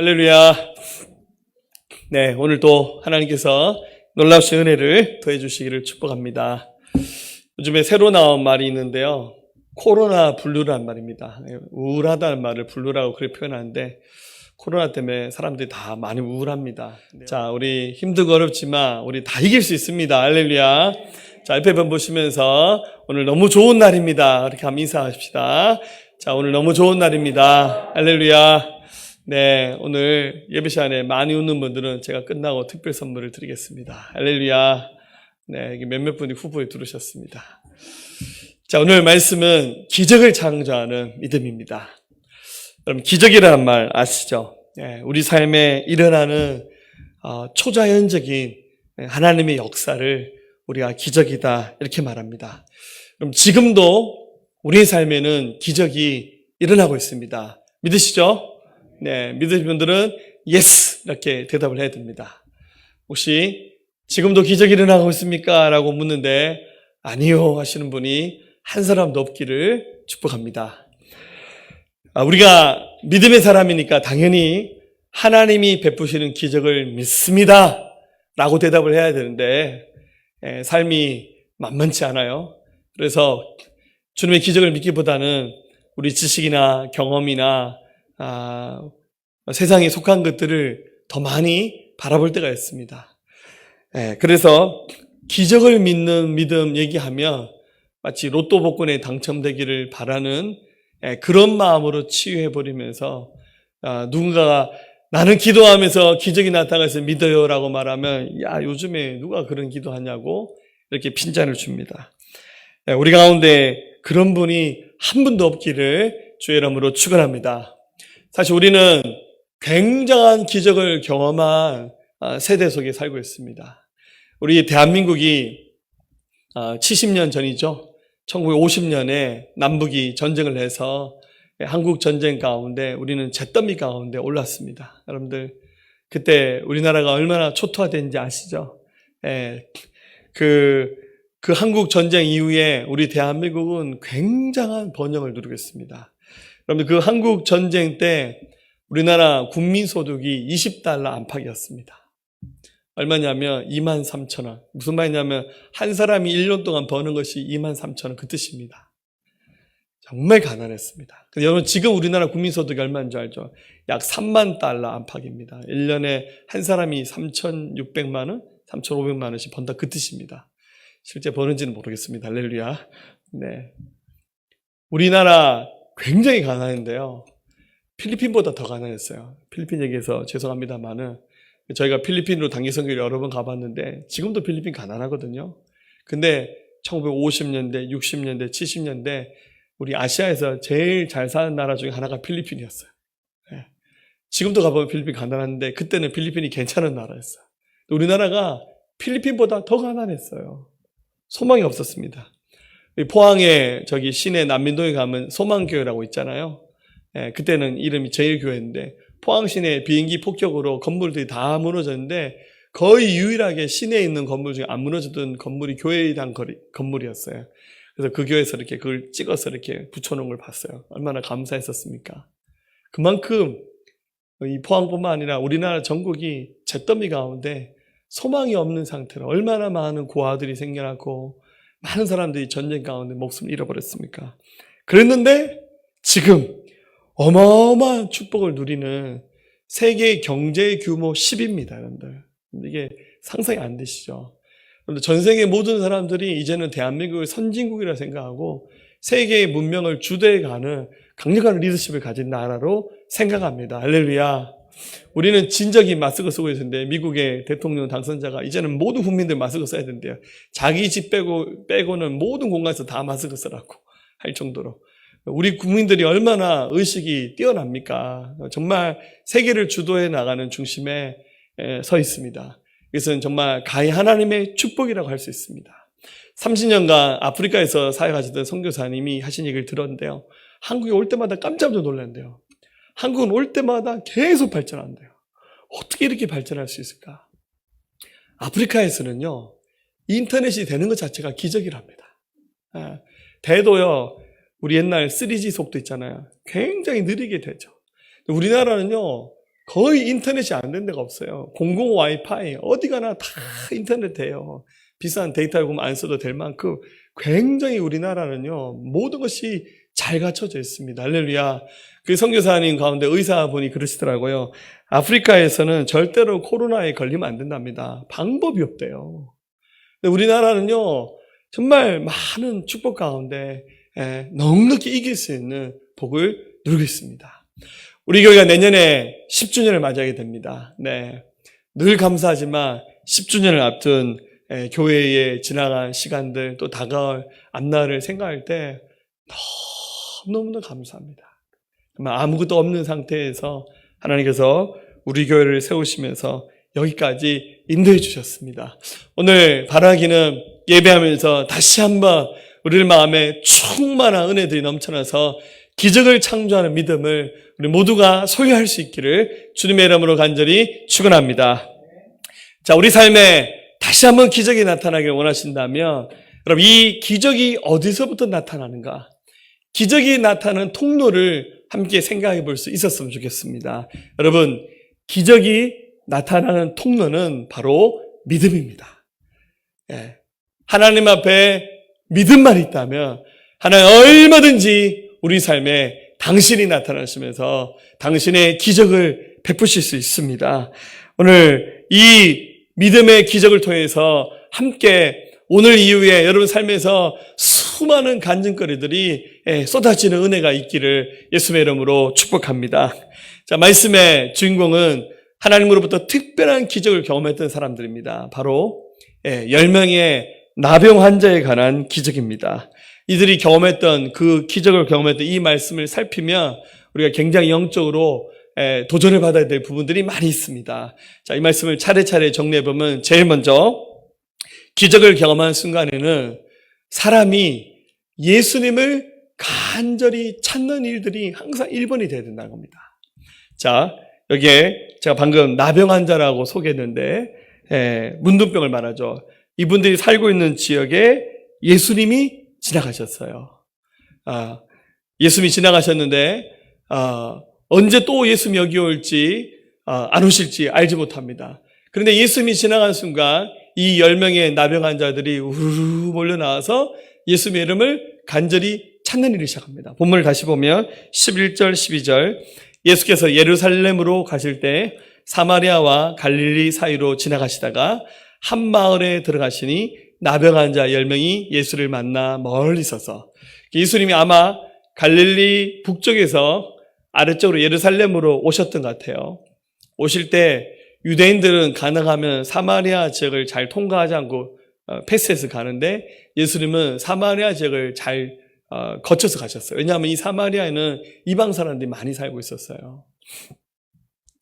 할렐루야. 네, 오늘도 하나님께서 놀라우신 은혜를 더해 주시기를 축복합니다. 요즘에 새로 나온 말이 있는데요. 코로나 블루란 말입니다. 우울하다는 말을 블루라고 그렇게 표현하는데 코로나 때문에 사람들이 다 많이 우울합니다. 자, 우리 힘들고 어렵지만 우리 다 이길 수 있습니다. 할렐루야. 자, 옆에 번 보시면서 오늘 너무 좋은 날입니다. 이렇게 한번 인사하십시다. 자, 오늘 너무 좋은 날입니다. 할렐루야. 네, 오늘 예배 시간에 많이 웃는 분들은 제가 끝나고 특별 선물을 드리겠습니다. 할렐루야. 네, 몇몇 분이 후보에 들으셨습니다. 자, 오늘 말씀은 기적을 창조하는 믿음입니다. 여러분, 기적이라는 말 아시죠? 네, 우리 삶에 일어나는 초자연적인 하나님의 역사를 우리가 기적이다 이렇게 말합니다. 그럼 지금도 우리의 삶에는 기적이 일어나고 있습니다. 믿으시죠? 네, 믿으시는 분들은 yes 이렇게 대답을 해야 됩니다. 혹시 지금도 기적이 일어나고 있습니까? 라고 묻는데 아니요 하시는 분이 한 사람도 없기를 축복합니다. 우리가 믿음의 사람이니까 당연히 하나님이 베푸시는 기적을 믿습니다 라고 대답을 해야 되는데 삶이 만만치 않아요. 그래서 주님의 기적을 믿기보다는 우리 지식이나 경험이나 세상에 속한 것들을 더 많이 바라볼 때가 있습니다. 그래서 기적을 믿는 믿음 얘기하면 마치 로또 복권에 당첨되기를 바라는 그런 마음으로 치유해버리면서 누군가가 나는 기도하면서 기적이 나타나서 믿어요라고 말하면 야, 요즘에 누가 그런 기도하냐고 이렇게 핀잔을 줍니다. 우리 가운데 그런 분이 한 분도 없기를 주의 이름으로 축원합니다. 사실 우리는 굉장한 기적을 경험한 세대 속에 살고 있습니다. 우리 대한민국이 70년 전이죠. 1950년에 남북이 전쟁을 해서 한국 전쟁 가운데 우리는 잿더미 가운데 올랐습니다. 여러분들 그때 우리나라가 얼마나 초토화된지 아시죠? 그 한국 전쟁 이후에 우리 대한민국은 굉장한 번영을 누리고 있습니다. 여러분들 그 한국 전쟁 때 우리나라 국민소득이 20달러 안팎이었습니다. 얼마냐면 23,000원. 무슨 말이냐면 한 사람이 1년 동안 버는 것이 23,000원 그 뜻입니다. 정말 가난했습니다. 여러분 지금 우리나라 국민소득이 얼마인 줄 알죠? 약 3만 달러 안팎입니다. 1년에 한 사람이 3,600만 원, 3,500만 원씩 번다 그 뜻입니다. 실제 버는지는 모르겠습니다. 할렐루야. 네. 우리나라 굉장히 가난한데요. 필리핀보다 더 가난했어요. 필리핀 얘기해서 죄송합니다만은 저희가 필리핀으로 단기 선교를 여러 번 가봤는데 지금도 필리핀 가난하거든요. 근데 1950년대, 60년대, 70년대 우리 아시아에서 제일 잘 사는 나라 중에 하나가 필리핀이었어요. 네. 지금도 가보면 필리핀 가난한데 그때는 필리핀이 괜찮은 나라였어요. 우리나라가 필리핀보다 더 가난했어요. 소망이 없었습니다. 포항에 저기 시내 난민동에 가면 소망교회라고 있잖아요. 그때는 이름이 제일교회인데 포항 시내 비행기 폭격으로 건물들이 다 무너졌는데 거의 유일하게 시내에 있는 건물 중에 안 무너졌던 건물이 교회에 대한 건물이었어요. 그래서 그 교회에서 이렇게 그걸 찍어서 이렇게 붙여놓은 걸 봤어요. 얼마나 감사했었습니까? 그만큼 이 포항뿐만 아니라 우리나라 전국이 잿더미 가운데 소망이 없는 상태로 얼마나 많은 고아들이 생겨났고 많은 사람들이 전쟁 가운데 목숨을 잃어버렸습니까? 그랬는데 지금 어마어마한 축복을 누리는 세계 경제 규모 10위입니다, 여러분들. 이게 상상이 안 되시죠? 전 세계 모든 사람들이 이제는 대한민국을 선진국이라 생각하고 세계의 문명을 주도해가는 강력한 리더십을 가진 나라로 생각합니다. 할렐루야. 우리는 진작에 마스크 쓰고 있었는데 미국의 대통령 당선자가 이제는 모든 국민들 마스크 써야 된대요. 자기 집 빼고는 모든 공간에서 다 마스크 쓰라고 할 정도로. 우리 국민들이 얼마나 의식이 뛰어납니까? 정말 세계를 주도해 나가는 중심에 서 있습니다. 이것은 정말 가히 하나님의 축복이라고 할 수 있습니다. 30년간 아프리카에서 사역하시던 선교사님이 하신 얘기를 들었는데요. 한국에 올 때마다 깜짝 놀랐는데요. 한국은 올 때마다 계속 발전한대요. 어떻게 이렇게 발전할 수 있을까? 아프리카에서는요, 인터넷이 되는 것 자체가 기적이랍니다. 대도요, 우리 옛날 3G 속도 있잖아요. 굉장히 느리게 되죠. 우리나라는요, 거의 인터넷이 안 된 데가 없어요. 공공 와이파이 어디 가나 다 인터넷 돼요. 비싼 데이터 요금 안 써도 될 만큼 굉장히 우리나라는요, 모든 것이 잘 갖춰져 있습니다. 할렐루야. 그 선교사님 가운데 의사분이 그러시더라고요. 아프리카에서는 절대로 코로나에 걸리면 안 된답니다. 방법이 없대요. 근데 우리나라는요, 정말 많은 축복 가운데 넉넉히 이길 수 있는 복을 누리고 있습니다. 우리 교회가 내년에 10주년을 맞이하게 됩니다. 네. 늘 감사하지만 10주년을 앞둔 교회에 지나간 시간들, 또 다가올 앞날을 생각할 때 너무너무 감사합니다. 아무것도 없는 상태에서 하나님께서 우리 교회를 세우시면서 여기까지 인도해 주셨습니다. 오늘 바라기는 예배하면서 다시 한번 우리 마음에 충만한 은혜들이 넘쳐나서 기적을 창조하는 믿음을 우리 모두가 소유할 수 있기를 주님의 이름으로 간절히 축원합니다. 자, 우리 삶에 다시 한번 기적이 나타나길 원하신다면 여러분, 이 기적이 어디서부터 나타나는가? 기적이 나타나는 통로를 함께 생각해 볼 수 있었으면 좋겠습니다. 여러분, 기적이 나타나는 통로는 바로 믿음입니다. 하나님 앞에 믿음만 있다면 하나님 얼마든지 우리 삶에 당신이 나타나시면서 당신의 기적을 베푸실 수 있습니다. 오늘 이 믿음의 기적을 통해서 함께 오늘 이후에 여러분 삶에서 수많은 간증거리들이 쏟아지는 은혜가 있기를 예수의 이름으로 축복합니다. 자, 말씀의 주인공은 하나님으로부터 특별한 기적을 경험했던 사람들입니다. 바로 10명의 나병 환자에 관한 기적입니다. 이들이 경험했던 그 기적을 경험했던 이 말씀을 살피면 우리가 굉장히 영적으로 도전을 받아야 될 부분들이 많이 있습니다. 자, 이 말씀을 차례차례 정리해보면 제일 먼저 기적을 경험한 순간에는 사람이 예수님을 간절히 찾는 일들이 항상 1번이 돼야 된다는 겁니다. 자, 여기에 제가 방금 나병 환자라고 소개했는데 문둥병을 말하죠. 이분들이 살고 있는 지역에 예수님이 지나가셨어요. 예수님이 지나가셨는데 언제 또 예수님이 여기 올지 안 오실지 알지 못합니다. 그런데 예수님이 지나간 순간 이 10명의 나병 환자들이 우르르 몰려 나와서 예수님의 이름을 간절히 찾는 일을 시작합니다. 본문을 다시 보면 11절 12절 예수께서 예루살렘으로 가실 때 사마리아와 갈릴리 사이로 지나가시다가 한 마을에 들어가시니 나병 환자 10명이 예수를 만나 멀리 서서, 예수님이 아마 갈릴리 북쪽에서 아래쪽으로 예루살렘으로 오셨던 것 같아요. 오실 때 유대인들은 가능하면 사마리아 지역을 잘 통과하지 않고 패스해서 가는데 예수님은 사마리아 지역을 잘 거쳐서 가셨어요. 왜냐하면 이 사마리아에는 이방 사람들이 많이 살고 있었어요.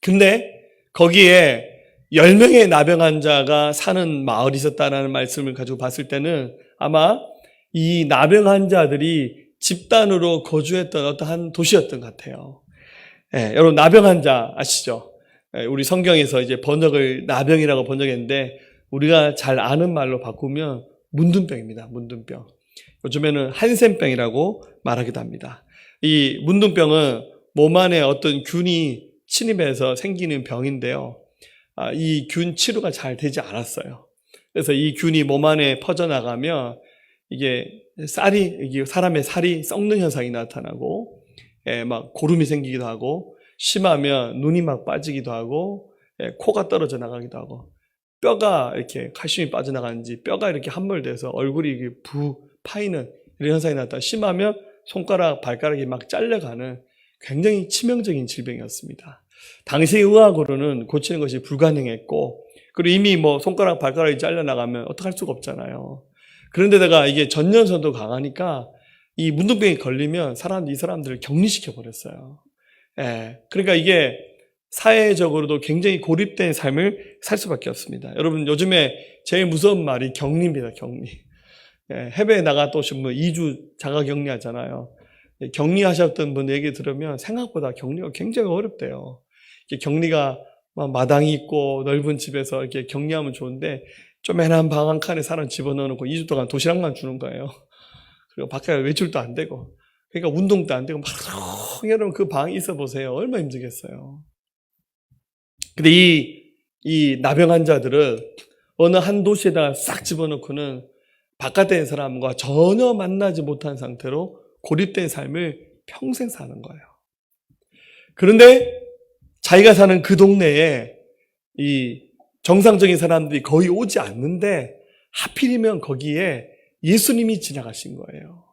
근데 거기에 10명의 나병 환자가 사는 마을이 있었다는 말씀을 가지고 봤을 때는 아마 이 나병 환자들이 집단으로 거주했던 어떠한 도시였던 것 같아요. 여러분, 나병 환자 아시죠? 우리 성경에서 이제 번역을 나병이라고 번역했는데 우리가 잘 아는 말로 바꾸면 문둥병입니다. 문둥병. 요즘에는 한센병이라고 말하기도 합니다. 이 문둥병은 몸 안에 어떤 균이 침입해서 생기는 병인데요. 이 균 치료가 잘 되지 않았어요. 그래서 이 균이 몸 안에 퍼져나가면 이게 사람의 살이 썩는 현상이 나타나고, 막 고름이 생기기도 하고, 심하면 눈이 막 빠지기도 하고, 코가 떨어져 나가기도 하고, 뼈가 이렇게 칼슘이 빠져나가는지 뼈가 이렇게 함몰돼서 얼굴이 이렇게 파이는 이런 현상이 나타나, 심하면 손가락, 발가락이 막 잘려가는 굉장히 치명적인 질병이었습니다. 당시 의학으로는 고치는 것이 불가능했고, 그리고 이미 뭐 손가락, 발가락이 잘려나가면 어떡할 수가 없잖아요. 그런데다가 이게 전염성도 강하니까 이 문둥병이 걸리면 이 사람들을 격리시켜 버렸어요. 그러니까 이게 사회적으로도 굉장히 고립된 삶을 살 수밖에 없습니다. 여러분, 요즘에 제일 무서운 말이 격리입니다. 격리. 해외에 나갔다 오신 분 2주 자가 격리하잖아요. 격리하셨던 분 얘기 들으면 생각보다 격리가 굉장히 어렵대요. 격리가 마당이 있고 넓은 집에서 이렇게 격리하면 좋은데 쪼매난 방 한 칸에 사람 집어넣어놓고 2주 동안 도시락만 주는 거예요. 그리고 밖에 외출도 안 되고, 그러니까 운동도 안 되고, 막 여러분 그 방에 있어 보세요. 얼마나 힘들겠어요. 근데 이 나병 환자들은 어느 한 도시에다가 싹 집어넣고는 바깥에 있는 사람과 전혀 만나지 못한 상태로 고립된 삶을 평생 사는 거예요. 그런데 자기가 사는 그 동네에 이 정상적인 사람들이 거의 오지 않는데 하필이면 거기에 예수님이 지나가신 거예요.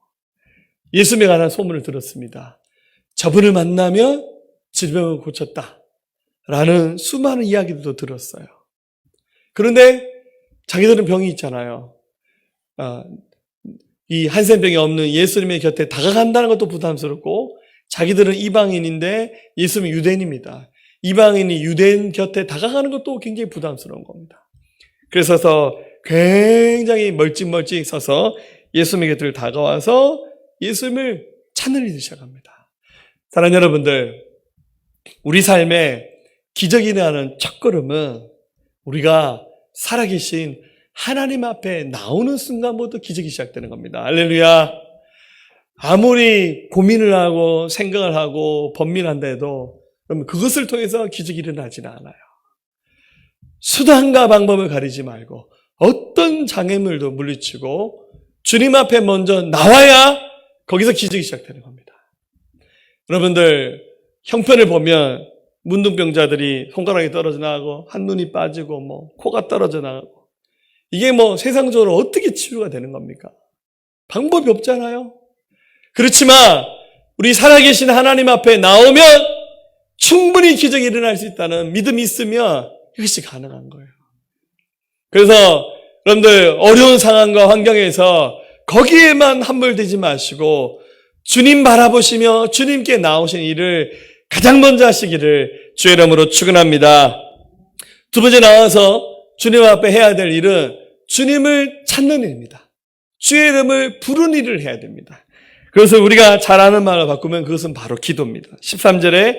예수님에 관한 소문을 들었습니다. 저분을 만나면 질병을 고쳤다 라는 수많은 이야기들도 들었어요. 그런데 자기들은 병이 있잖아요. 이 한센병이 없는 예수님의 곁에 다가간다는 것도 부담스럽고, 자기들은 이방인인데 예수님은 유대인입니다. 이방인이 유대인 곁에 다가가는 것도 굉장히 부담스러운 겁니다. 그래서 굉장히 멀찍멀찍 서서 예수님의 곁을 다가와서 예수님을 찾는 일이 시작합니다. 사랑하는 여러분들, 우리 삶에 기적이 일어나는 첫걸음은 우리가 살아계신 하나님 앞에 나오는 순간부터 기적이 시작되는 겁니다. 할렐루야. 아무리 고민을 하고 생각을 하고 번민한다 해도 그것을 통해서 기적이 일어나지는 않아요. 수단과 방법을 가리지 말고 어떤 장애물도 물리치고 주님 앞에 먼저 나와야 거기서 기적이 시작되는 겁니다. 여러분들, 형편을 보면 문둥병자들이 손가락이 떨어져 나가고 한눈이 빠지고 코가 떨어져 나가고, 이게 세상적으로 어떻게 치유가 되는 겁니까? 방법이 없잖아요. 그렇지만 우리 살아계신 하나님 앞에 나오면 충분히 기적이 일어날 수 있다는 믿음이 있으면 이것이 가능한 거예요. 그래서 여러분들, 어려운 상황과 환경에서 거기에만 함몰되지 마시고 주님 바라보시며 주님께 나오신 일을 가장 먼저 하시기를 주의 이름으로 축원합니다. 두 번째 나와서 주님 앞에 해야 될 일은 주님을 찾는 일입니다. 주의 이름을 부르는 일을 해야 됩니다. 그래서 우리가 잘 아는 말을 바꾸면 그것은 바로 기도입니다. 13절에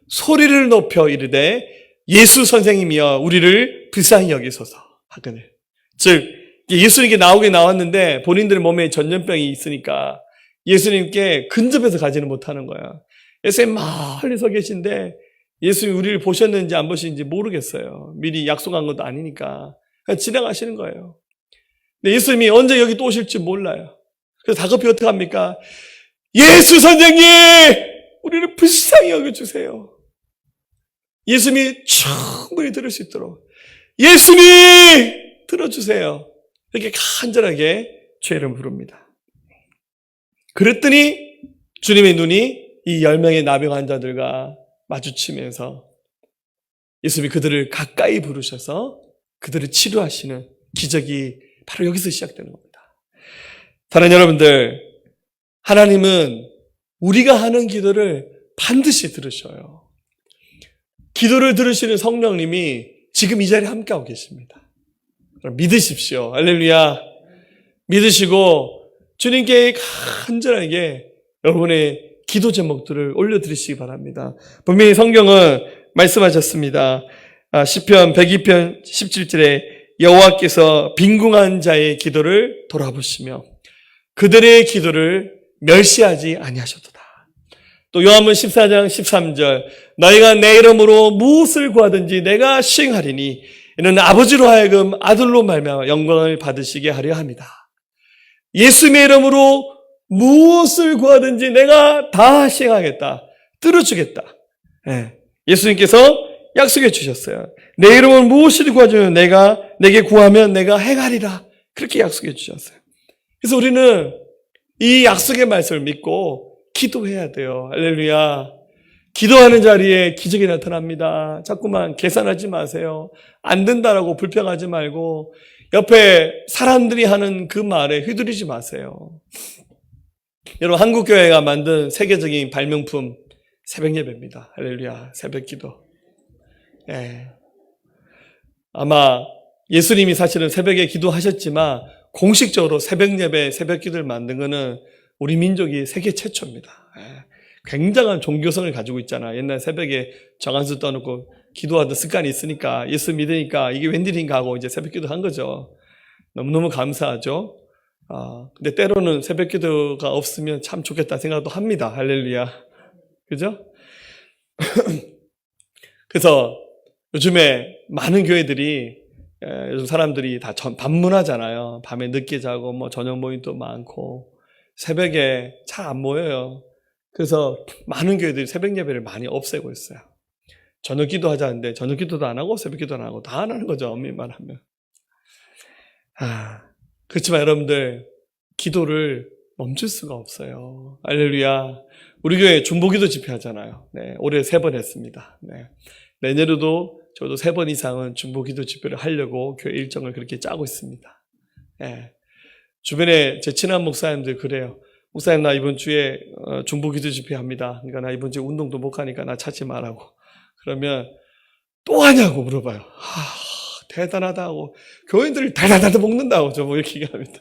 소리를 높여 이르되 예수 선생님이여 우리를 불쌍히 여기소서 하거늘. 즉 예수님께 나오긴 나왔는데 본인들의 몸에 전염병이 있으니까 예수님께 근접해서 가지는 못하는 거야. 예수님 멀리 서 계신데 예수님이 우리를 보셨는지 안 보시는지 모르겠어요. 미리 약속한 것도 아니니까 그냥 지나가시는 거예요. 근데 예수님이 언제 여기 또 오실지 몰라요. 그래서 다급히 어떻게 합니까? 예수 선생님! 우리를 불쌍히 여겨주세요. 예수님이 충분히 들을 수 있도록 예수님! 들어주세요. 이렇게 간절하게 주의 이름을 부릅니다. 그랬더니 주님의 눈이 이 10명의 나병 환자들과 마주치면서 예수님이 그들을 가까이 부르셔서 그들을 치료하시는 기적이 바로 여기서 시작되는 겁니다. 사랑하는 여러분들, 하나님은 우리가 하는 기도를 반드시 들으셔요. 기도를 들으시는 성령님이 지금 이 자리에 함께하고 계십니다. 믿으십시오. 할렐루야. 믿으시고 주님께 간절하게 여러분의 기도 제목들을 올려드리시기 바랍니다. 분명히 성경은 말씀하셨습니다. 시편 102편 17절에 여호와께서 빈궁한 자의 기도를 돌아보시며 그들의 기도를 멸시하지 아니하셨도다. 또 요한복음 14장 13절 너희가 내 이름으로 무엇을 구하든지 내가 시행하리니 이는 아버지로 하여금 아들로 말미암아 영광을 받으시게 하려 합니다. 예수님의 이름으로 무엇을 구하든지 내가 다 시행하겠다. 들어주겠다. 예수님께서 약속해 주셨어요. 내 이름으로 무엇을 구하든 내게 구하면 내가 행하리라. 그렇게 약속해 주셨어요. 그래서 우리는 이 약속의 말씀을 믿고 기도해야 돼요. 할렐루야. 기도하는 자리에 기적이 나타납니다. 자꾸만 계산하지 마세요. 안 된다라고 불평하지 말고 옆에 사람들이 하는 그 말에 휘둘리지 마세요. 여러분, 한국교회가 만든 세계적인 발명품 새벽 예배입니다. 할렐루야. 새벽 기도. 아마 예수님이 사실은 새벽에 기도하셨지만 공식적으로 새벽 예배, 새벽 기도를 만든 거는 우리 민족이 세계 최초입니다. 굉장한 종교성을 가지고 있잖아. 옛날 새벽에 정한수 떠놓고 기도하던 습관이 있으니까 예수 믿으니까 이게 웬일인가 하고 이제 새벽 기도 한 거죠. 너무너무 감사하죠. 근데 때로는 새벽 기도가 없으면 참 좋겠다 생각도 합니다. 할렐루야. 그죠? 그래서 요즘에 많은 교회들이 요즘 사람들이 다 밤문하잖아요. 밤에 늦게 자고 뭐 저녁 모임도 많고 새벽에 잘 안 모여요. 그래서 많은 교회들이 새벽 예배를 많이 없애고 있어요. 저녁 기도 하자는데 저녁 기도도 안 하고 새벽 기도도 안 하고 다 안 하는 거죠. 엄밀만 하면. 그렇지만 여러분들 기도를 멈출 수가 없어요. 할렐루야. 우리 교회 중보기도 집회 하잖아요. 네, 올해 3번 했습니다. 네. 내년에도 저도 3번 이상은 중보기도 집회를 하려고 교회 일정을 그렇게 짜고 있습니다. 네. 주변에 제 친한 목사님들 그래요. 목사님 나 이번 주에 중보기도 집회 합니다. 그러니까 나 이번 주에 운동도 못 가니까 나 찾지 말라고. 그러면 또 하냐고 물어봐요. 대단하다 하고 교인들을 달달달 먹는다고 저보고 이렇게 얘기합니다.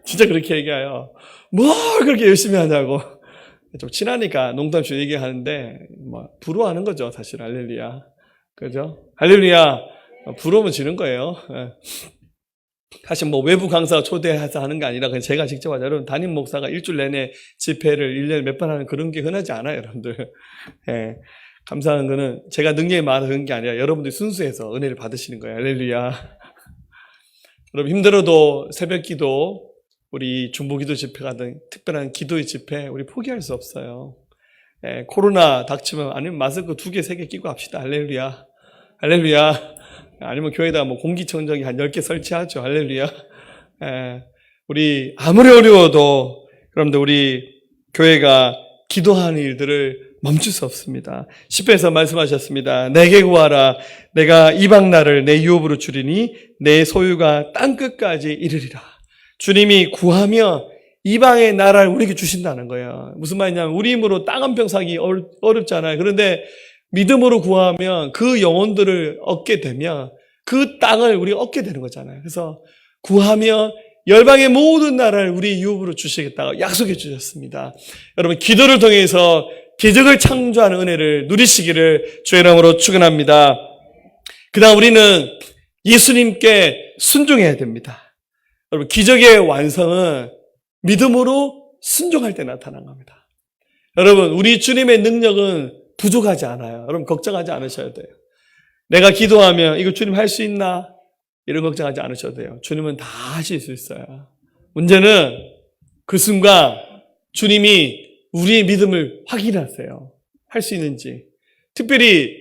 진짜 그렇게 얘기해요. 뭘 그렇게 열심히 하냐고. 좀 친하니까 농담식 얘기하는데 뭐 부러워하는 거죠. 사실 할렐루야. 그죠? 할렐루야. 부러우면 지는 거예요. 사실 뭐 외부 강사 초대해서 하는 게 아니라 그냥 제가 직접 하죠. 여러분 담임 목사가 일주일 내내 집회를 1년에 몇 번 하는 그런 게 흔하지 않아요. 여러분들. 예. 감사한 거는 제가 능력이 많아서 그런 게 아니라 여러분들이 순수해서 은혜를 받으시는 거예요. 할렐루야. 여러분 힘들어도 새벽 기도, 우리 중보기도 집회 같은 특별한 기도의 집회 우리 포기할 수 없어요. 예, 코로나 닥치면 아니면 마스크 2개, 3개 끼고 합시다. 할렐루야. 할렐루야. 아니면 교회에다가 뭐 공기청정기 한 10개 설치하죠. 할렐루야. 예, 우리 아무리 어려워도 여러분들 우리 교회가 기도하는 일들을 멈출 수 없습니다. 10회에서 말씀하셨습니다. 내게 구하라. 내가 이방 나라를 내 유업으로 주리니 내 소유가 땅끝까지 이르리라. 주님이 구하며 이방의 나라를 우리에게 주신다는 거예요. 무슨 말이냐면 우리 힘으로 땅 한 평 사기 어렵잖아요. 그런데 믿음으로 구하면 그 영혼들을 얻게 되면 그 땅을 우리가 얻게 되는 거잖아요. 그래서 구하며 열방의 모든 나라를 우리 유업으로 주시겠다고 약속해 주셨습니다. 여러분 기도를 통해서 기적을 창조하는 은혜를 누리시기를 주의 이름으로 축원합니다. 그다음 우리는 예수님께 순종해야 됩니다. 여러분 기적의 완성은 믿음으로 순종할 때 나타난 겁니다. 여러분 우리 주님의 능력은 부족하지 않아요. 여러분 걱정하지 않으셔야 돼요. 내가 기도하면 이거 주님 할 수 있나? 이런 걱정하지 않으셔도 돼요. 주님은 다 하실 수 있어요. 문제는 그 순간 주님이 우리의 믿음을 확인하세요. 할 수 있는지. 특별히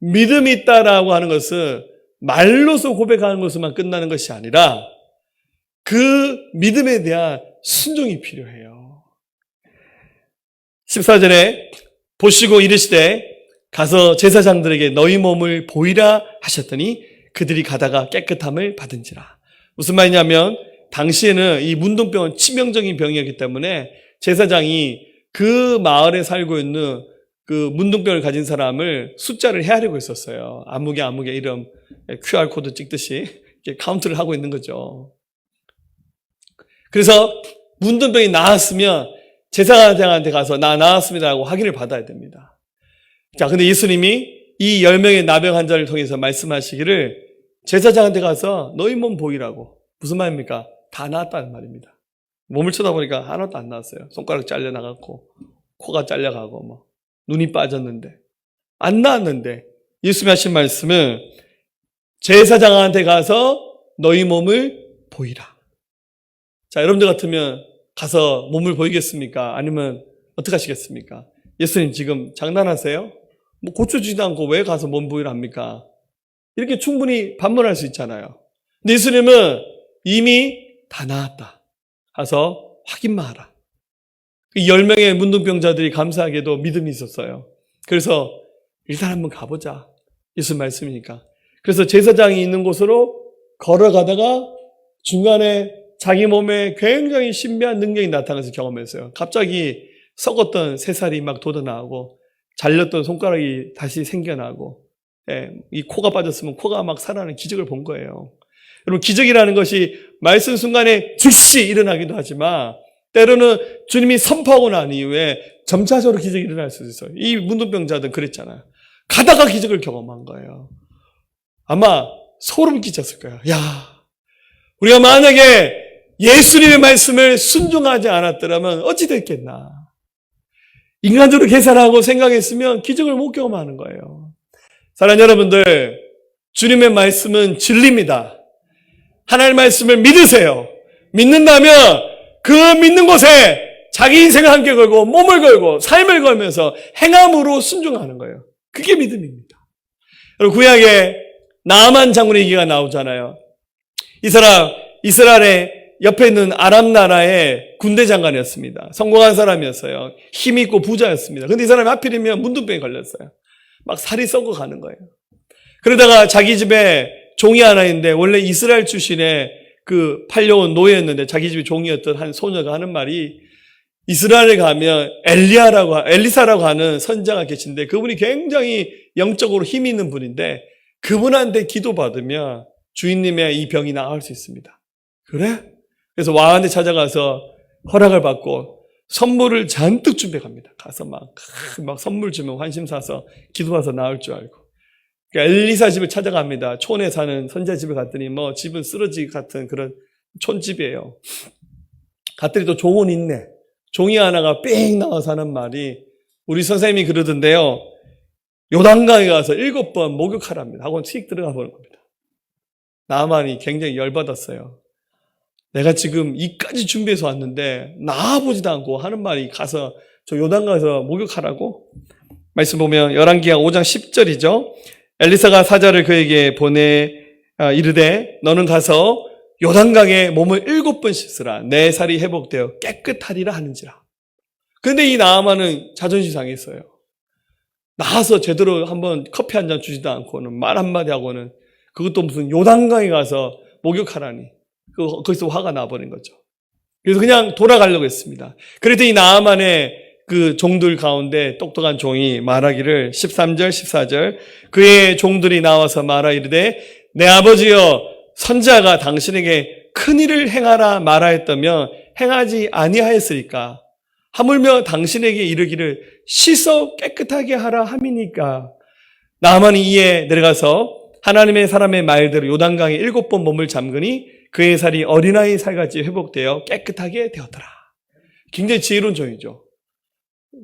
믿음이 있다라고 하는 것은 말로서 고백하는 것으로만 끝나는 것이 아니라 그 믿음에 대한 순종이 필요해요. 14절에 보시고 이르시되 가서 제사장들에게 너희 몸을 보이라 하셨더니 그들이 가다가 깨끗함을 받은지라. 무슨 말이냐면 당시에는 이 문둥병은 치명적인 병이었기 때문에 제사장이 그 마을에 살고 있는 그 문둥병을 가진 사람을 숫자를 헤아리고 있었어요. 아무개 이름 QR코드 찍듯이 이렇게 카운트를 하고 있는 거죠. 그래서 문둥병이 나았으면 제사장한테 가서 나 나았습니다라고 확인을 받아야 됩니다. 자, 근데 예수님이 이 10명의 나병 환자를 통해서 말씀하시기를 제사장한테 가서 너희 몸 보이라고. 무슨 말입니까? 다 나았다는 말입니다. 몸을 쳐다보니까 하나도 안 나왔어요. 손가락 잘려나갔고 코가 잘려가고 뭐 눈이 빠졌는데 안 나았는데 예수님이 하신 말씀은 제사장한테 가서 너희 몸을 보이라. 자, 여러분들 같으면 가서 몸을 보이겠습니까? 아니면 어떻게 하시겠습니까? 예수님 지금 장난하세요? 뭐 고쳐주지도 않고 왜 가서 몸 보이라 합니까? 이렇게 충분히 반문할 수 있잖아요. 근데 예수님은 이미 다 나았다. 가서 확인만 하라. 그 10명의 문둥병자들이 감사하게도 믿음이 있었어요. 그래서 일단 한번 가보자. 예수 말씀이니까. 그래서 제사장이 있는 곳으로 걸어가다가 중간에 자기 몸에 굉장히 신비한 능력이 나타나서 경험했어요. 갑자기 썩었던 새살이 막 돋아나오고 잘렸던 손가락이 다시 생겨나고 이 코가 빠졌으면 코가 막 살아나는 기적을 본 거예요. 여러분 기적이라는 것이 말씀 순간에 즉시 일어나기도 하지만 때로는 주님이 선포하고 난 이후에 점차적으로 기적이 일어날 수도 있어요. 이 문둥병자들은 그랬잖아요. 가다가 기적을 경험한 거예요. 아마 소름 끼쳤을 거예요. 야, 우리가 만약에 예수님의 말씀을 순종하지 않았더라면 어찌 됐겠나. 인간적으로 계산하고 생각했으면 기적을 못 경험하는 거예요. 사랑하는 여러분들, 주님의 말씀은 진리입니다. 하나님의 말씀을 믿으세요. 믿는다면 그 믿는 곳에 자기 인생을 함께 걸고 몸을 걸고 삶을 걸면서 행함으로 순종하는 거예요. 그게 믿음입니다. 여러분, 구약에 나아만 장군의 얘기가 나오잖아요. 이 사람 이스라엘의 옆에 있는 아람 나라의 군대 장관이었습니다. 성공한 사람이었어요. 힘 있고 부자였습니다. 근데 이 사람이 하필이면 문둥병에 걸렸어요. 막 살이 썩어가는 거예요. 그러다가 자기 집에 종이 하나 있는데, 원래 이스라엘 출신의 그 팔려온 노예였는데 자기 집에 종이었던 한 소녀가 하는 말이, 이스라엘에 가면 엘리사라고 하는 선자가 계신데 그분이 굉장히 영적으로 힘이 있는 분인데 그분한테 기도받으면 주인님의 이 병이 나을 수 있습니다. 그래? 그래서 왕한테 찾아가서 허락을 받고 선물을 잔뜩 준비합니다. 가서 막 선물 주면 환심 사서 기도해서 나을 줄 알고. 그러니까 엘리사 집을 찾아갑니다. 촌에 사는 선자 집에 갔더니 뭐 집은 쓰러지기 같은 그런 촌집이에요. 갔더니 또 종은 있네. 종이 하나가 삥 나와서 하는 말이, 우리 선생님이 그러던데요, 요단강에 가서 7번 목욕하랍니다 하고 튀익 들어가 보는 겁니다. 나아만이 굉장히 열받았어요. 내가 지금 이까지 준비해서 왔는데 나아보지도 않고 하는 말이, 가서 저 요단강에서 목욕하라고? 말씀 보면 열왕기하 5장 10절이죠. 엘리사가 사자를 그에게 보내 이르되 너는 가서 요단강에 몸을 7번 씻으라. 내 살이 회복되어 깨끗하리라 하는지라. 그런데 이 나아만은 자존심 상했어요. 나와서 제대로 한번 커피 한 잔 주지도 않고는, 말 한마디 하고는, 그것도 무슨 요단강에 가서 목욕하라니. 거기서 화가 나버린 거죠. 그래서 그냥 돌아가려고 했습니다. 그랬더니 이 나아만의 그 종들 가운데 똑똑한 종이 말하기를, 13절 14절, 그의 종들이 나와서 말하 이르되 내 아버지여, 선자가 당신에게 큰 일을 행하라 말하였다며 행하지 아니하였으리까? 하물며 당신에게 이르기를 씻어 깨끗하게 하라 함이니까. 나아만이 이에 내려가서 하나님의 사람의 말대로 요단강에 7번 몸을 잠그니 그의 살이 어린아이 살같이 회복되어 깨끗하게 되었더라. 굉장히 지혜로운 종이죠.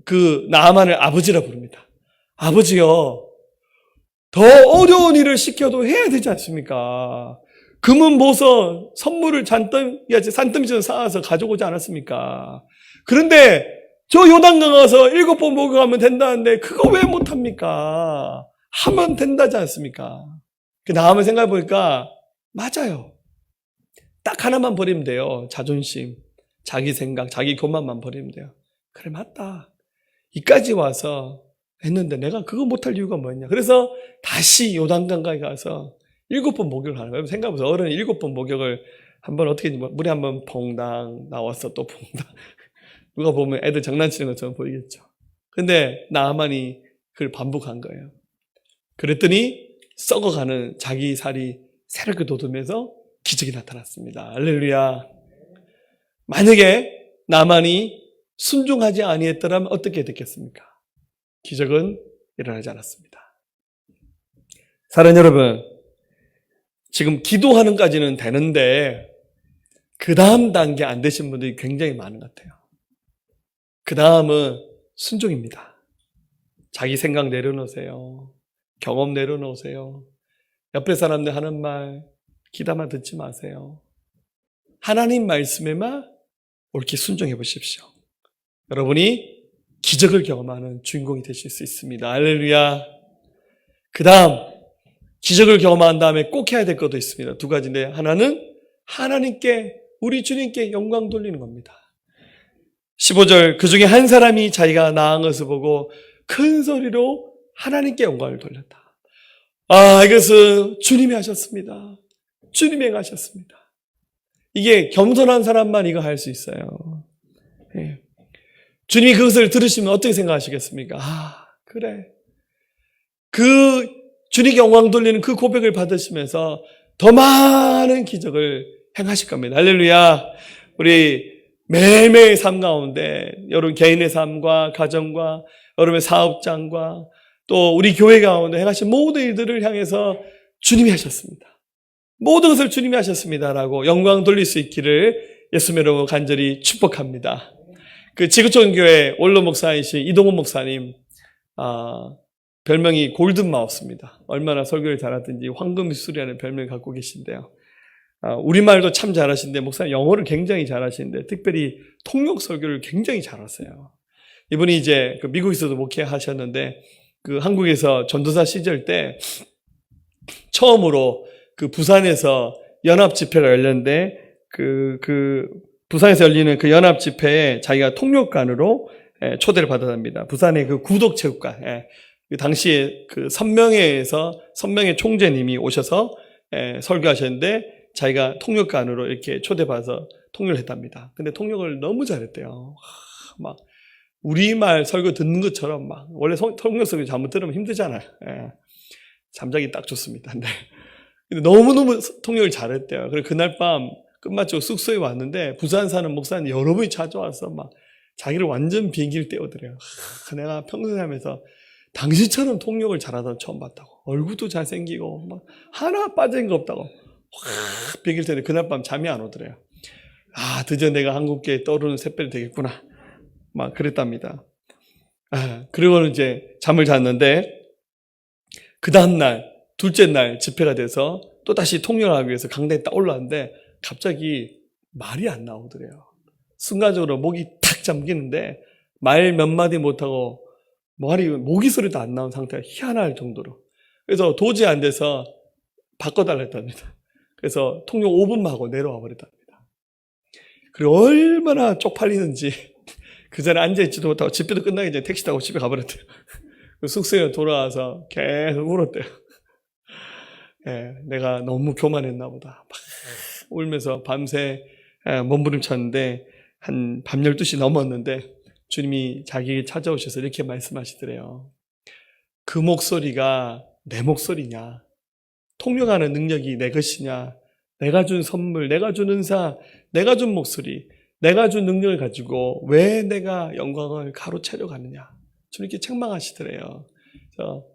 그 나아만을 아버지라 부릅니다. 아버지요, 더 어려운 일을 시켜도 해야 되지 않습니까? 금은 모서 선물을 산더미처럼 쌓아서 가져오지 않았습니까? 그런데 저 요단강 가서 7번 목욕하면 된다는데 그거 왜 못합니까? 하면 된다지 않습니까? 나아만 생각해보니까 맞아요. 딱 하나만 버리면 돼요. 자존심, 자기 생각, 자기 교만만 버리면 돼요. 그래, 맞다. 이까지 와서 했는데 내가 그거 못할 이유가 뭐냐. 그래서 다시 요단강가에 가서 7번 목욕을 하는 거예요. 생각해보세요. 어른이 7번 목욕을 한번 어떻게, 물에 한번 퐁당 나왔어, 또 퐁당. 누가 보면 애들 장난치는 것처럼 보이겠죠. 근데 나아만이 그걸 반복한 거예요. 그랬더니 썩어가는 자기 살이 새롭게 돋으면서 기적이 나타났습니다. 할렐루야. 만약에 나만이 순종하지 아니했더라면 어떻게 됐겠습니까? 기적은 일어나지 않았습니다. 사랑하는 여러분, 지금 기도하는까지는 되는데 그 다음 단계 안 되신 분들이 굉장히 많은 것 같아요. 그 다음은 순종입니다. 자기 생각 내려놓으세요. 경험 내려놓으세요. 옆에 사람들 하는 말 귀담아 듣지 마세요. 하나님 말씀에만 옳게 순종해 보십시오. 여러분이 기적을 경험하는 주인공이 되실 수 있습니다. 할렐루야. 그 다음 기적을 경험한 다음에 꼭 해야 될 것도 있습니다. 2가지인데, 하나는 하나님께, 우리 주님께 영광 돌리는 겁니다. 15절, 그 중에 한 사람이 자기가 나은 것을 보고 큰 소리로 하나님께 영광을 돌렸다. 이것은 주님이 하셨습니다. 주님이 행하셨습니다. 이게 겸손한 사람만 이거 할 수 있어요. 네. 주님이 그것을 들으시면 어떻게 생각하시겠습니까? 그래. 그 주님께 영광 돌리는 그 고백을 받으시면서 더 많은 기적을 행하실 겁니다. 할렐루야. 우리 매일매일 삶 가운데 여러분 개인의 삶과 가정과 여러분의 사업장과 또 우리 교회 가운데 행하신 모든 일들을 향해서 주님이 하셨습니다. 모든 것을 주님이 하셨습니다라고 영광 돌릴 수 있기를 예수님 이름으로 간절히 축복합니다. 그 지구촌 교회 원로 목사이신 이동훈 목사님, 별명이 골든마우스입니다. 얼마나 설교를 잘하든지 황금술이라는 별명을 갖고 계신데요. 우리말도 참 잘하시는데 목사님 영어를 굉장히 잘하시는데 특별히 통역 설교를 굉장히 잘하세요. 이분이 이제 그 미국에서도 목회하셨는데 그 한국에서 전도사 시절 때 처음으로 그 부산에서 연합 집회가 열렸는데 그 부산에서 열리는 그 연합 집회에 자기가 통역관으로 초대를 받았답니다. 부산의 그 구독체육관. 그 당시에 그 선명의 총재님이 오셔서 설교하셨는데 자기가 통역관으로 이렇게 초대받아서 통역을 했답니다. 근데 통역을 너무 잘했대요. 막 우리말 설교 듣는 것처럼 막 원래 통역 설교 잘못 들으면 힘들잖아요. 잠자기 딱 좋습니다. 근데 너무너무 통역을 잘했대요. 그래서 그날 밤 끝마치고 숙소에 왔는데 부산 사는 목사님 여러 분이 찾아와서 막 자기를 완전 비행기를 떼어드려요. 내가 평생 하면서 당신처럼 통역을 잘하던 처음 봤다고. 얼굴도 잘생기고 막 하나 빠진 거 없다고. 확 비행기를 떼는데 그날 밤 잠이 안 오더래요. 드디어 내가 한국계에 떠오르는 샛별이 되겠구나. 막 그랬답니다. 그리고는 이제 잠을 잤는데 그 다음날 둘째 날 집회가 돼서 또다시 통역을 하기 위해서 강당에 딱 올라왔는데 갑자기 말이 안 나오더래요. 순간적으로 목이 탁 잠기는데 말 몇 마디 못하고 모기 소리도 안 나온 상태가 희한할 정도로. 그래서 도저히 안 돼서 바꿔달라 했답니다. 그래서 통역 5분만 하고 내려와 버렸답니다. 그리고 얼마나 쪽팔리는지 그 자리에 앉아있지도 못하고 집회도 끝나기 전에 택시 타고 집에 가버렸대요. 숙소에 돌아와서 계속 울었대요. 내가 너무 교만했나 보다. 막 울면서 밤새 몸부림쳤는데 한 밤 12시 넘었는데 주님이 자기에게 찾아오셔서 이렇게 말씀하시더래요. 그 목소리가 내 목소리냐? 통역하는 능력이 내 것이냐? 내가 준 선물, 내가 준 은사, 내가 준 목소리, 내가 준 능력을 가지고 왜 내가 영광을 가로채려 가느냐? 주님께 책망하시더래요. 그래서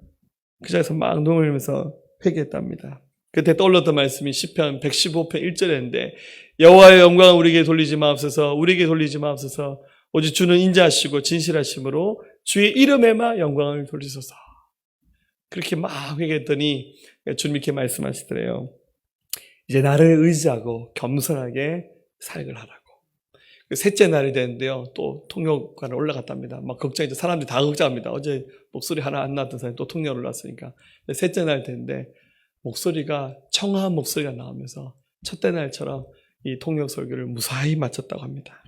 그 자리에서 막 눈물 흘리면서 회개했답니다. 그때 떠올랐던 말씀이 시편 115편 1절인데 여호와의 영광을 우리에게 돌리지 마옵소서, 우리에게 돌리지 마옵소서. 오직 주는 인자하시고 진실하심으로 주의 이름에만 영광을 돌리소서. 그렇게 막 회개했더니 주님 이렇게 말씀하시더래요. 이제 나를 의지하고 겸손하게 살걸 하라고. 셋째 날이 되는데요. 또 통역관에 올라갔답니다. 막 걱정이죠. 사람들이 다 걱정합니다. 어제 목소리 하나 안 나왔던 사람이 또 통역 올랐으니까. 셋째 날 되는데 목소리가 청아한 목소리가 나오면서 첫째 날처럼 이 통역 설교를 무사히 마쳤다고 합니다.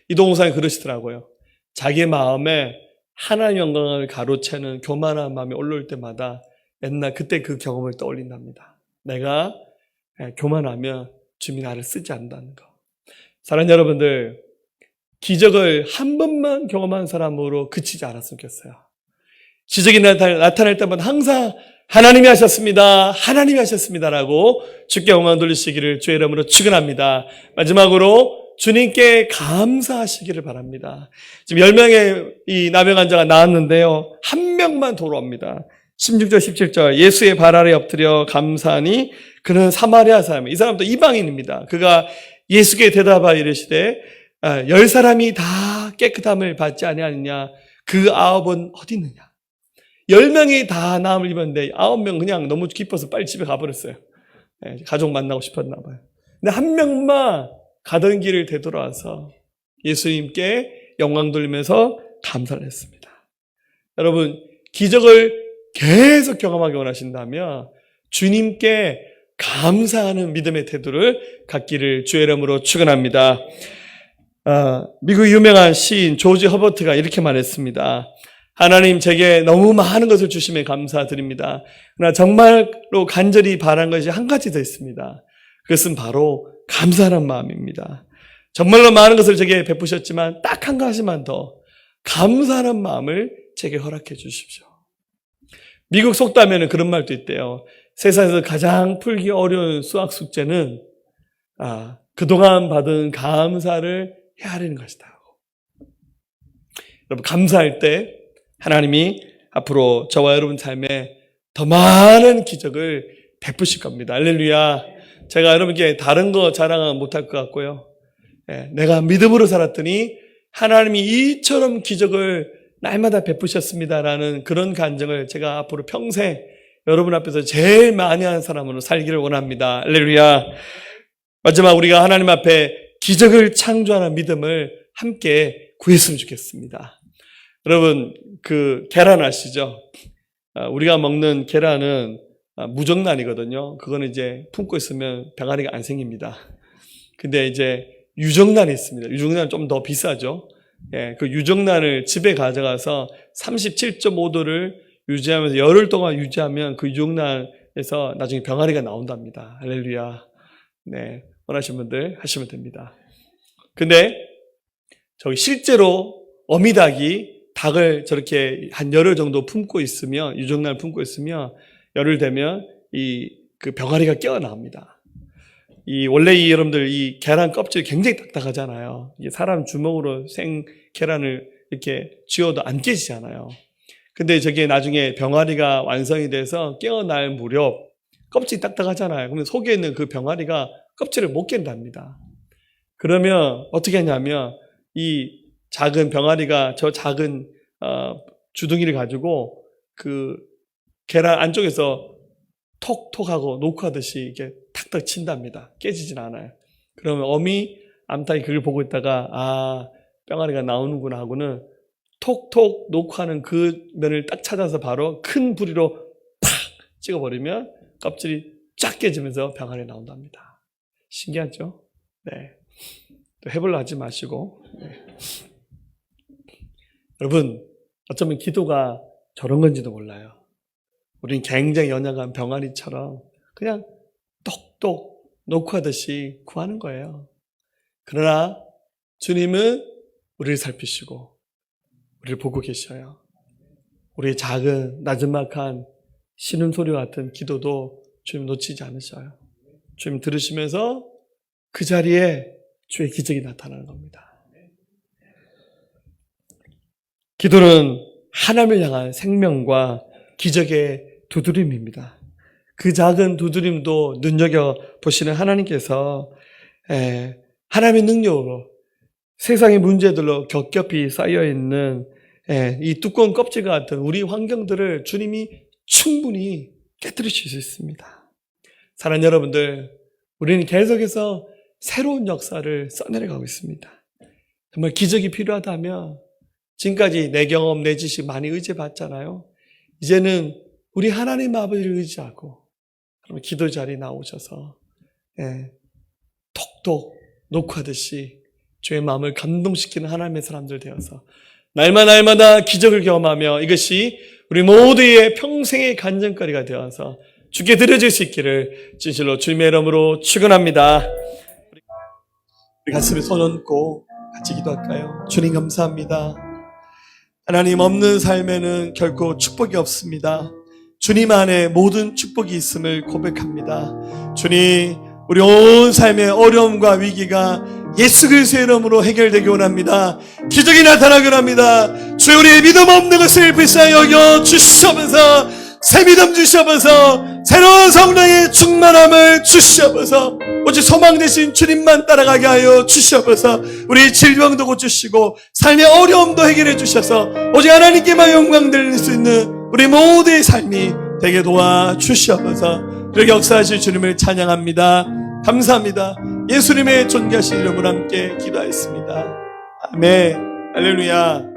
이동호사님 그러시더라고요. 자기 마음에 하나님 영광을 가로채는 교만한 마음이 올라올 때마다 옛날 그때 그 경험을 떠올린답니다. 내가 교만하면 주님이 나를 쓰지 않는다는 거. 사랑하는 여러분들, 기적을 한 번만 경험한 사람으로 그치지 않았으면 좋겠어요. 기적이 나타날 때마다 항상 하나님이 하셨습니다. 하나님이 하셨습니다라고 주께 영광 돌리시기를 주의 이름으로 축원합니다. 마지막으로 주님께 감사하시기를 바랍니다. 지금 10명의 이 나병 환자가 나왔는데요. 한 명만 돌아옵니다. 16절 17절 예수의 발 아래 엎드려 감사하니 그는 사마리아 사람. 이 사람도 이방인입니다. 그가 예수께 대답하여 이르시되 10사람이 다 깨끗함을 받지 아니하느냐? 그 9은 어디 있느냐? 10명이 다 나음을 입었는데 9명 그냥 너무 기뻐서 빨리 집에 가버렸어요. 가족 만나고 싶었나 봐요. 근데 한 명만 가던 길을 되돌아와서 예수님께 영광 돌리면서 감사를 했습니다. 여러분, 기적을 계속 경험하기 원하신다면 주님께 감사하는 믿음의 태도를 갖기를 주의 이름으로 축원합니다. 미국 유명한 시인 조지 허버트가 이렇게 말했습니다. 하나님 제게 너무 많은 것을 주심에 감사드립니다. 그러나 정말로 간절히 바란 것이 한 가지 더 있습니다. 그것은 바로 감사하는 마음입니다. 정말로 많은 것을 제게 베푸셨지만 딱 한 가지만 더 감사하는 마음을 제게 허락해 주십시오. 미국 속담에는 그런 말도 있대요. 세상에서 가장 풀기 어려운 수학 숙제는 그동안 받은 감사를 헤아리는 것이다. 여러분, 감사할 때 하나님이 앞으로 저와 여러분 삶에 더 많은 기적을 베푸실 겁니다. 할렐루야. 제가 여러분께 다른 거 자랑은 못할 것 같고요. 내가 믿음으로 살았더니 하나님이 이처럼 기적을 날마다 베푸셨습니다라는 그런 간증을 제가 앞으로 평생 여러분 앞에서 제일 많이 하는 사람으로 살기를 원합니다. 할렐루야. 마지막 우리가 하나님 앞에 기적을 창조하는 믿음을 함께 구했으면 좋겠습니다. 여러분, 그 계란 아시죠? 우리가 먹는 계란은 무정란이거든요. 그거는 이제 품고 있으면 병아리가 안 생깁니다. 근데 이제 유정란이 있습니다. 유정란은 좀 더 비싸죠. 예, 그 유정란을 집에 가져가서 37.5도를 유지하면서 열흘 동안 유지하면 그 유정란에서 나중에 병아리가 나온답니다. 할렐루야. 네, 원하시는 분들 하시면 됩니다. 근데 저기 실제로 어미닭이 닭을 저렇게 한 열흘 정도 품고 있으면, 유정란을 품고 있으면 열흘 되면 그 병아리가 깨어나옵니다. 원래 여러분들 이 계란 껍질이 굉장히 딱딱하잖아요. 이게 사람 주먹으로 생 계란을 이렇게 쥐어도 안 깨지잖아요. 근데 저게 나중에 병아리가 완성이 돼서 깨어날 무렵 껍질이 딱딱하잖아요. 그러면 속에 있는 그 병아리가 껍질을 못 깬답니다. 그러면 어떻게 하냐면 이 작은 병아리가 저 작은 주둥이를 가지고 그 계란 안쪽에서 톡톡하고 녹화하듯이 이렇게 탁탁 친답니다. 깨지진 않아요. 그러면 어미 암탉이 그걸 보고 있다가 병아리가 나오는구나 하고는 톡톡 녹화하는 그 면을 딱 찾아서 바로 큰 부리로 팍 찍어버리면 껍질이 쫙 깨지면서 병아리 나온답니다. 신기하죠? 네. 또 해보려 하지 마시고. 네. 여러분, 어쩌면 기도가 저런 건지도 몰라요. 우린 굉장히 연약한 병아리처럼 그냥 똑똑 녹화하듯이 구하는 거예요. 그러나 주님은 우리를 살피시고 우리를 보고 계셔요. 우리의 작은 나지막한 신음소리 같은 기도도 주님 놓치지 않으셔요. 주님 들으시면서 그 자리에 주의 기적이 나타나는 겁니다. 기도는 하나님을 향한 생명과 기적의 두드림입니다. 그 작은 두드림도 눈여겨보시는 하나님께서 하나님의 능력으로 세상의 문제들로 겹겹이 쌓여있는 이 두꺼운 껍질 같은 우리 환경들을 주님이 충분히 깨뜨리실 수 있습니다. 사랑하는 여러분들, 우리는 계속해서 새로운 역사를 써내려가고 있습니다. 정말 기적이 필요하다면 지금까지 내 경험, 내 지식 많이 의지해봤잖아요. 이제는 우리 하나님 아버지를 의지하고 기도 자리에 나오셔서 톡톡 녹화하듯이 주의 마음을 감동시키는 하나님의 사람들 되어서 날마다 기적을 경험하며 이것이 우리 모두의 평생의 간증거리가 되어서 주께 드려질 수 있기를 진실로 주님의 이름으로 축원합니다. 우리 가슴에 손 얹고 같이 기도할까요? 주님 감사합니다. 하나님, 없는 삶에는 결코 축복이 없습니다. 주님 안에 모든 축복이 있음을 고백합니다. 주님, 우리 온 삶의 어려움과 위기가 예수 그리스도의 이름으로 해결되기 원합니다. 기적이 나타나기 원합니다. 주여, 우리의 믿음 없는 것을 불쌍히 여겨 주시옵소서. 새 믿음 주시옵소서. 새로운 성령의 충만함을 주시옵소서. 오직 소망 되신 주님만 따라가게 하여 주시옵소서. 우리 질병도 고치시고 삶의 어려움도 해결해 주셔서 오직 하나님께만 영광 드릴 수 있는 우리 모두의 삶이 되게 도와주시옵소서. 그렇게 역사하실 주님을 찬양합니다. 감사합니다. 예수님의 존귀하신 이름으로 함께 기도하였습니다. 아멘. 할렐루야.